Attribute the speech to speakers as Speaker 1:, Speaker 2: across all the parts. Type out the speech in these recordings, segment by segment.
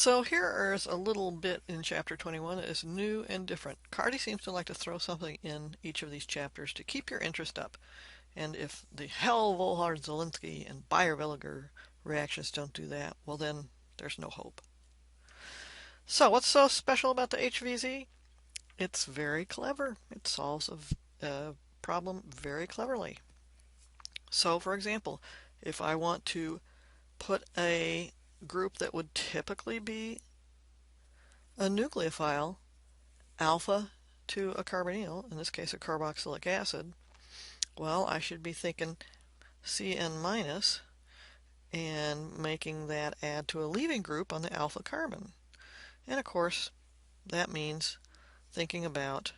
Speaker 1: So here is a little bit in chapter 21 that is new and different. Cardy seems to like to throw something in each of these chapters to keep your interest up. And if the Hell, Volhard, Zelensky, and Bayer-Villiger reactions don't do that, well then there's no hope. So what's so special about the HVZ? It's very clever. It solves a problem very cleverly. So for example, if I want to put a group that would typically be a nucleophile alpha to a carbonyl, in this case a carboxylic acid, well, I should be thinking CN minus and making that add to a leaving group on the alpha carbon. And of course, that means thinking about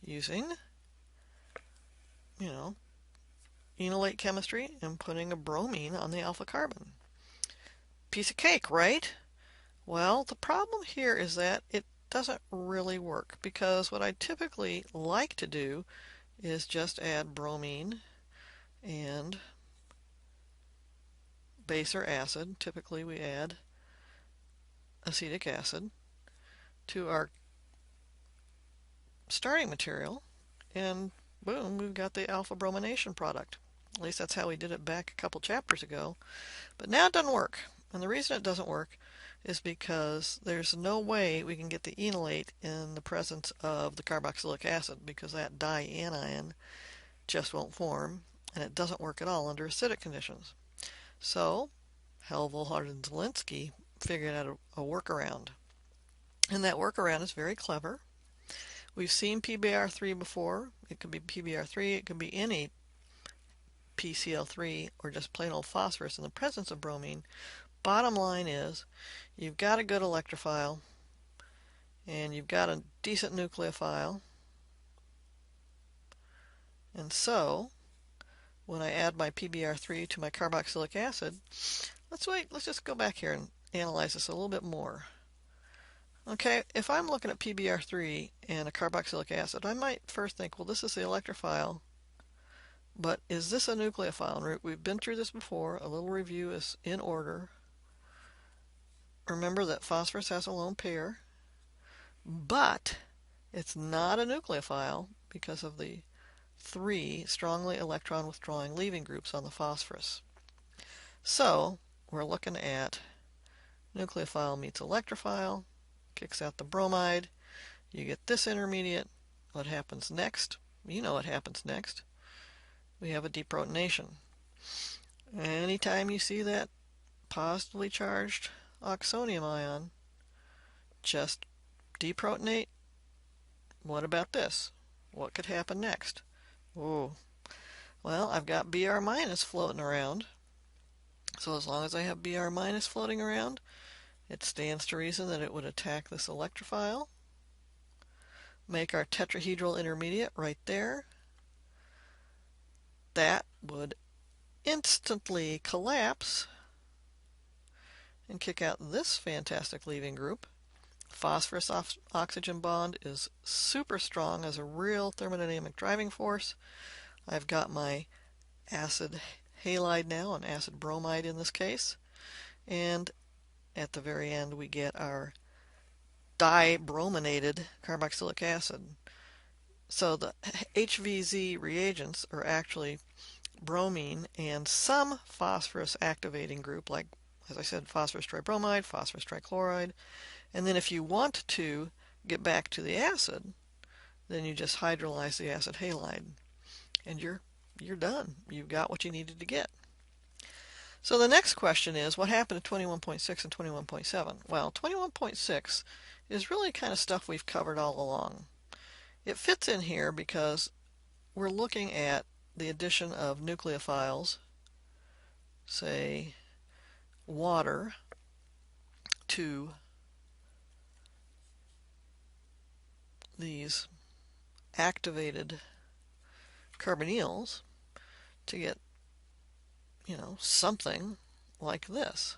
Speaker 1: using, enolate chemistry and putting a bromine on the alpha carbon. Piece of cake, right? Well, the problem here is that it doesn't really work, because what I typically like to do is just add bromine and base or acid. Typically we add acetic acid to our starting material, and boom, we've got the alpha bromination product. At least that's how we did it back a couple chapters ago. But now it doesn't work. And the reason it doesn't work is because there's no way we can get the enolate in the presence of the carboxylic acid, because that dianion just won't form, and it doesn't work at all under acidic conditions. So Hell, Volhard, and Zelensky figured out a workaround. And that workaround is very clever. We've seen PBr3 before. It could be PBr3, it could be any PCl3 or just plain old phosphorus in the presence of bromine. Bottom line is, you've got a good electrophile and you've got a decent nucleophile. And so, when I add my PBr3 to my carboxylic acid, let's just go back here and analyze this a little bit more. Okay, if I'm looking at PBr3 and a carboxylic acid, I might first think, well, this is the electrophile, but is this a nucleophile? And we've been through this before. A little review is in order. Remember that phosphorus has a lone pair, but it's not a nucleophile because of the 3 strongly electron withdrawing leaving groups on the phosphorus. So we're looking at nucleophile meets electrophile, kicks out the bromide, you get this intermediate. What happens next? You know what happens next. We have a deprotonation. Anytime you see that positively charged oxonium ion, just deprotonate. What about this? What could happen next? Oh, well, I've got Br minus floating around. So as long as I have Br minus floating around, it stands to reason that it would attack this electrophile, make our tetrahedral intermediate right there. That would instantly collapse and kick out this fantastic leaving group. Phosphorus oxygen bond is super strong as a real thermodynamic driving force. I've got my acid halide now, an acid bromide in this case, and at the very end we get our dibrominated carboxylic acid. So the HVZ reagents are actually bromine and some phosphorus activating group, like, as I said, phosphorus tribromide, phosphorus trichloride. And then if you want to get back to the acid, then you just hydrolyze the acid halide, and you're done. You've got what you needed to get. So the next question is, what happened to 21.6 and 21.7? Well, 21.6 is really kind of stuff we've covered all along. It fits in here because we're looking at the addition of nucleophiles, say water, to these activated carbonyls to get, something like this.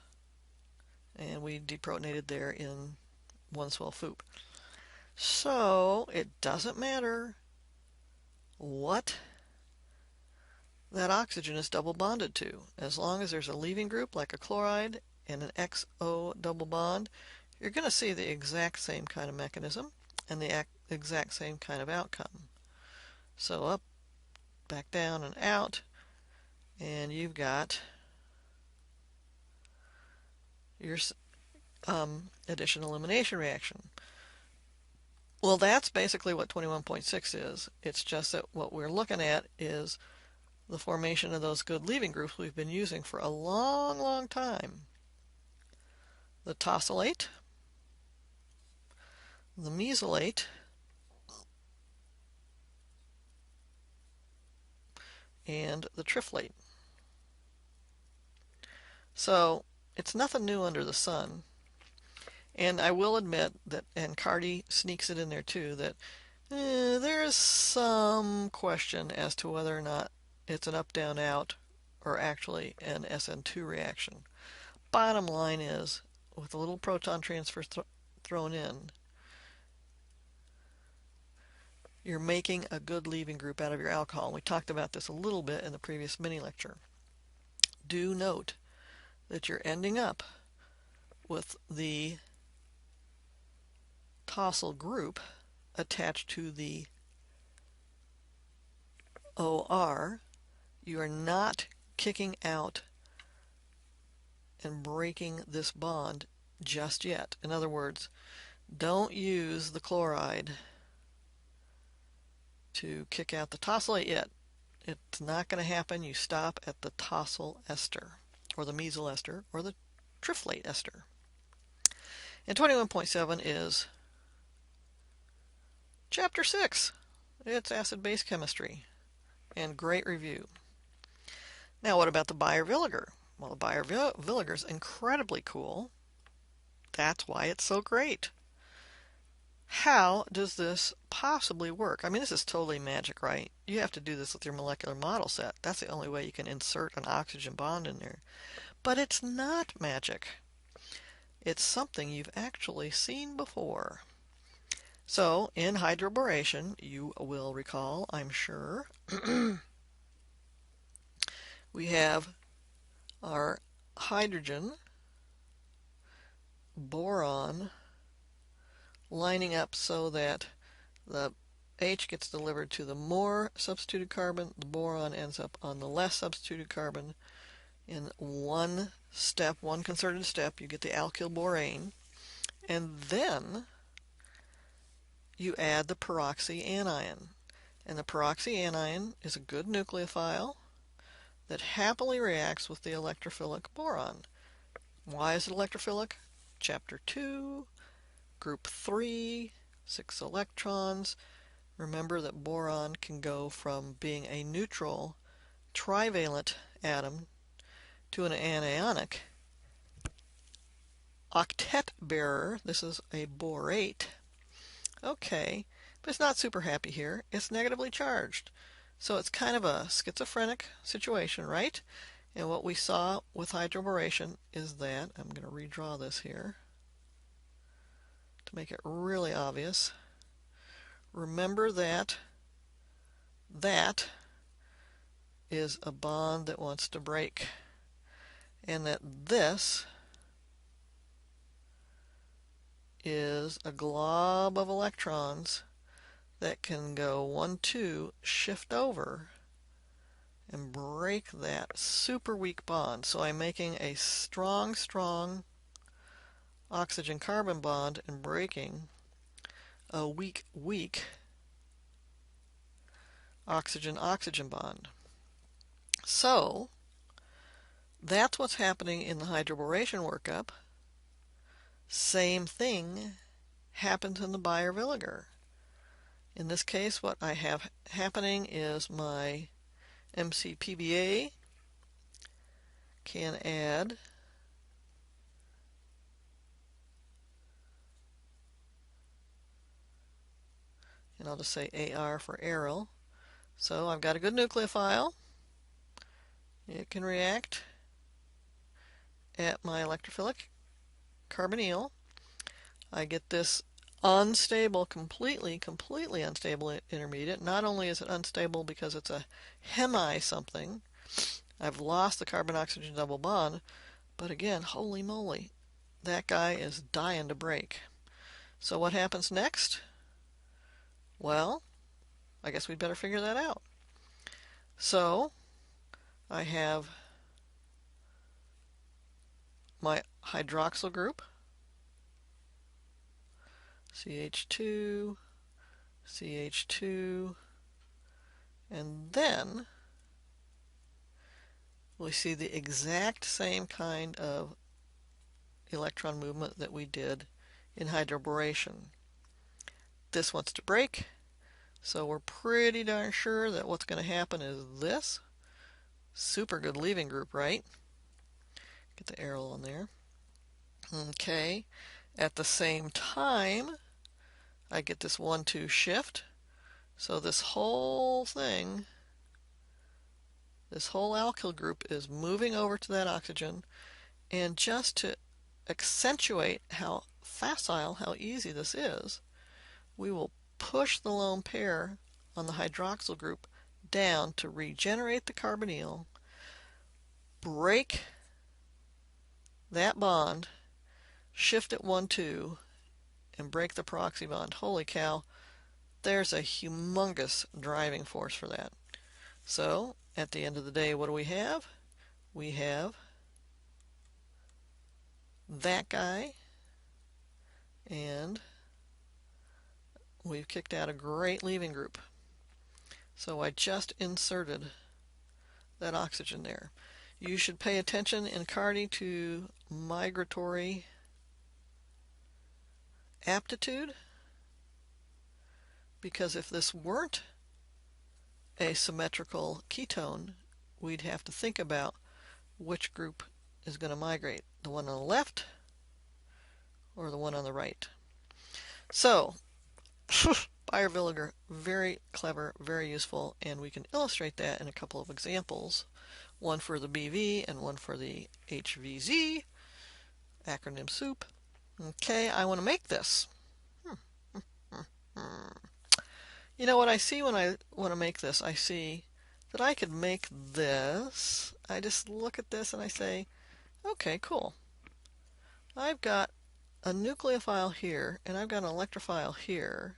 Speaker 1: And we deprotonated there in one swell foop. So it doesn't matter what that oxygen is double bonded to. As long as there's a leaving group like a chloride and an XO double bond, you're going to see the exact same kind of mechanism and the exact same kind of outcome. So up, back down, and out, and you've got your addition-elimination reaction. Well, that's basically what 21.6 is. It's just that what we're looking at is the formation of those good leaving groups we've been using for a long, long time. The tosylate, the mesylate, and the triflate. So it's nothing new under the sun. And I will admit that, and Carty sneaks it in there too, that there is some question as to whether or not it's an up, down, out, or actually an SN2 reaction. Bottom line is, with a little proton transfer thrown in, you're making a good leaving group out of your alcohol. We talked about this a little bit in the previous mini lecture. Do note that you're ending up with the tosyl group attached to the OR. You are not kicking out and breaking this bond just yet. In other words, don't use the chloride to kick out the tosylate yet. It's not going to happen. You stop at the tosyl ester, or the mesyl ester, or the triflate ester. And 21.7 is Chapter 6. It's acid-base chemistry. And great review. Now what about the Baeyer-Villiger? Well, the Baeyer-Villiger is incredibly cool. That's why it's so great. How does this possibly work? I mean, this is totally magic, right? You have to do this with your molecular model set. That's the only way you can insert an oxygen bond in there. But it's not magic. It's something you've actually seen before. So, in hydroboration, you will recall, I'm sure, we have our hydrogen, boron, lining up so that the H gets delivered to the more substituted carbon, the boron ends up on the less substituted carbon. In one step, one concerted step, you get the alkyl borane, and then you add the peroxy anion. And the peroxy anion is a good nucleophile that happily reacts with the electrophilic boron. Why is it electrophilic? Chapter 2, group 3, 6 electrons. Remember that boron can go from being a neutral trivalent atom to an anionic octet bearer. This is a borate. Okay, but it's not super happy here. It's negatively charged. So it's kind of a schizophrenic situation, right? And what we saw with hydroboration is that, I'm going to redraw this here to make it really obvious. Remember that that is a bond that wants to break, and that this is a glob of electrons that can go 1, 2, shift over and break that super weak bond. So I'm making a strong, strong oxygen-carbon bond and breaking a weak, weak oxygen-oxygen bond. So that's what's happening in the hydroboration workup. Same thing happens in the Baeyer-Villiger. In this case, what I have happening is my MCPBA can add and I'll just say AR for aryl. So I've got a good nucleophile. It can react at my electrophilic carbonyl. I get this unstable, completely unstable intermediate. Not only is it unstable because it's a hemi something, I've lost the carbon-oxygen double bond, but again, holy moly, that guy is dying to break. So what happens next? Well, I guess we'd better figure that out. So I have my hydroxyl group, CH2, CH2, and then we see the exact same kind of electron movement that we did in hydroboration. This wants to break, so we're pretty darn sure that what's going to happen is this. Super good leaving group, right? Get the arrow on there. Okay, at the same time, I get this 1-2 shift. So this whole thing, this whole alkyl group is moving over to that oxygen. And just to accentuate how facile, how easy this is, we will push the lone pair on the hydroxyl group down to regenerate the carbonyl, break that bond, shift it 1-2, and break the proxy bond. Holy cow, there's a humongous driving force for that. So, at the end of the day, what do we have? We have that guy, and we've kicked out a great leaving group. So I just inserted that oxygen there. You should pay attention in CARDI to migratory aptitude, because if this weren't a symmetrical ketone, we'd have to think about which group is going to migrate, the one on the left or the one on the right. So, Baeyer-Villiger, very clever, very useful, and we can illustrate that in a couple of examples. One for the BV and one for the HVZ, acronym soup. Okay, I want to make this. You know what I see when I want to make this? I see that I could make this. I just look at this and I say, okay, cool. I've got a nucleophile here, and I've got an electrophile here,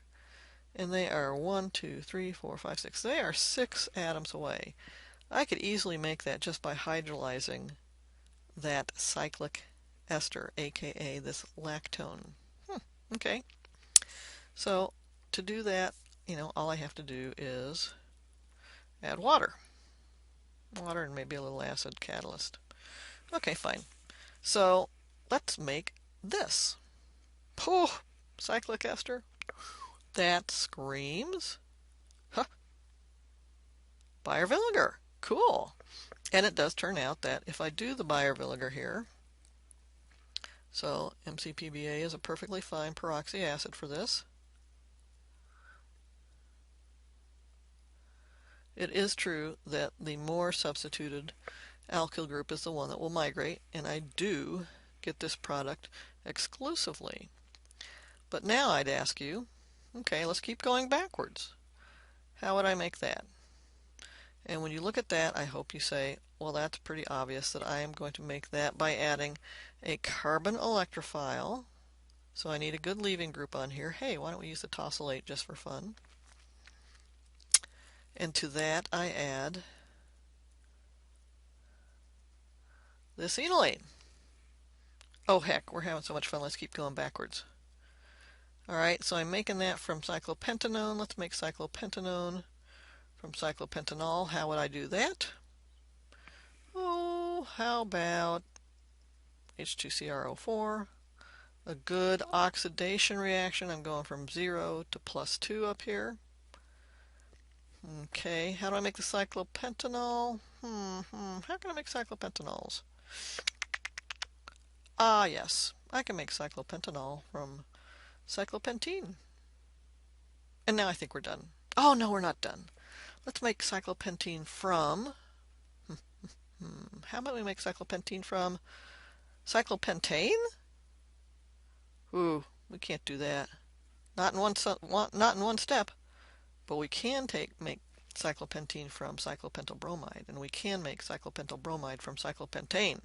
Speaker 1: and they are 1, 2, 3, 4, 5, 6. They are 6 atoms away. I could easily make that just by hydrolyzing that cyclic ester, aka this lactone. Okay. So to do that, all I have to do is add water. Water and maybe a little acid catalyst. Okay, fine. So let's make this. Oh, cyclic ester. That screams, huh, Baeyer-Villiger. Cool. And it does turn out that if I do the Baeyer-Villiger here, so MCPBA is a perfectly fine peroxy acid for this. It is true that the more substituted alkyl group is the one that will migrate, and I do get this product exclusively. But now I'd ask you, okay, let's keep going backwards. How would I make that? And when you look at that, I hope you say, well, that's pretty obvious that I am going to make that by adding a carbon electrophile. So I need a good leaving group on here. Hey, why don't we use the tosylate just for fun? And to that I add this enolane. Oh heck, we're having so much fun. Let's keep going backwards. Alright, so I'm making that from cyclopentanone. Let's make cyclopentanone from cyclopentanol. How would I do that? Oh, how about H2CrO4? A good oxidation reaction. I'm going from 0 to +2 up here. Okay, how do I make the cyclopentanol? How can I make cyclopentanols? Ah, yes, I can make cyclopentanol from cyclopentene. And now I think we're done. Oh, no, we're not done. Let's make cyclopentene from... How about we make cyclopentene from cyclopentane? Ooh, we can't do that. Not in one step. But we can make cyclopentene from cyclopentyl bromide, and we can make cyclopentyl bromide from cyclopentane.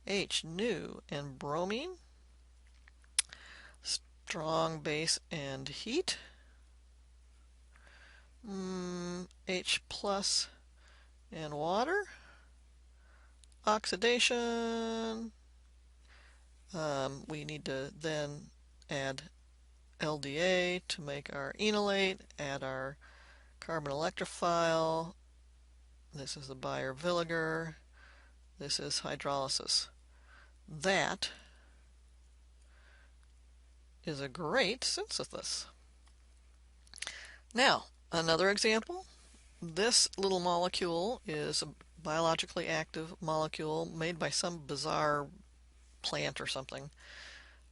Speaker 1: H, nu, and bromine. Strong base and heat. H plus and water. Oxidation. We need to then add LDA to make our enolate, add our carbon electrophile. This is the Baeyer-Villiger. This is hydrolysis. That is a great synthesis. Now, another example. This little molecule is a biologically active molecule made by some bizarre plant or something.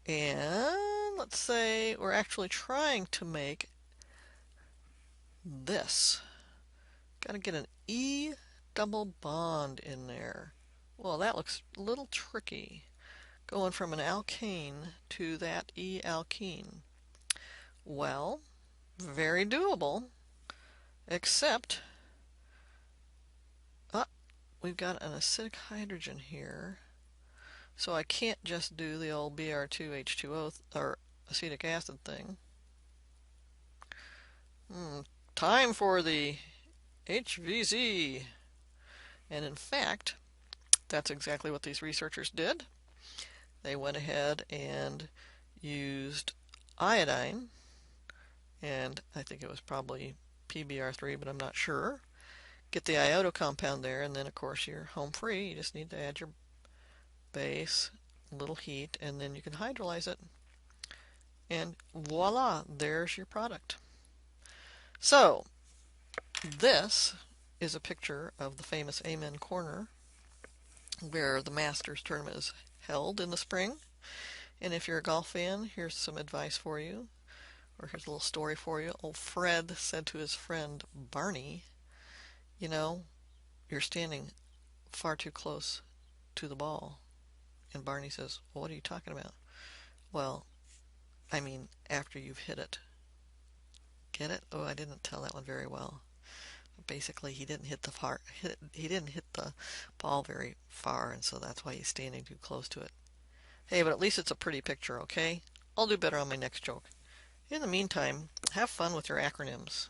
Speaker 1: And let's say we're actually trying to make this. Got to get an E double bond in there. Well, that looks a little tricky. Going from an alkane to that E alkene. Well, very doable, except we've got an acidic hydrogen here, so I can't just do the old Br2H2O or acetic acid thing. Time for the HVZ. And in fact, that's exactly what these researchers did. They went ahead and used iodine, and I think it was probably PBr3, but I'm not sure. Get the iodo compound there, and then of course you're home free. You just need to add your base, a little heat, and then you can hydrolyze it. And voila, there's your product. So, this is a picture of the famous Amen Corner, where the Masters tournament is held in the spring. And if you're a golf fan, here's some advice for you, or here's a little story for you. Old Fred said to his friend Barney, you know, you're standing far too close to the ball. And Barney says, well, what are you talking about? Well, I mean, after you've hit it. Get it? Oh, I didn't tell that one very well. Basically, he didn't hit the ball very far, and so that's why he's standing too close to it. Hey, but at least it's a pretty picture, okay? I'll do better on my next joke. In the meantime, have fun with your acronyms.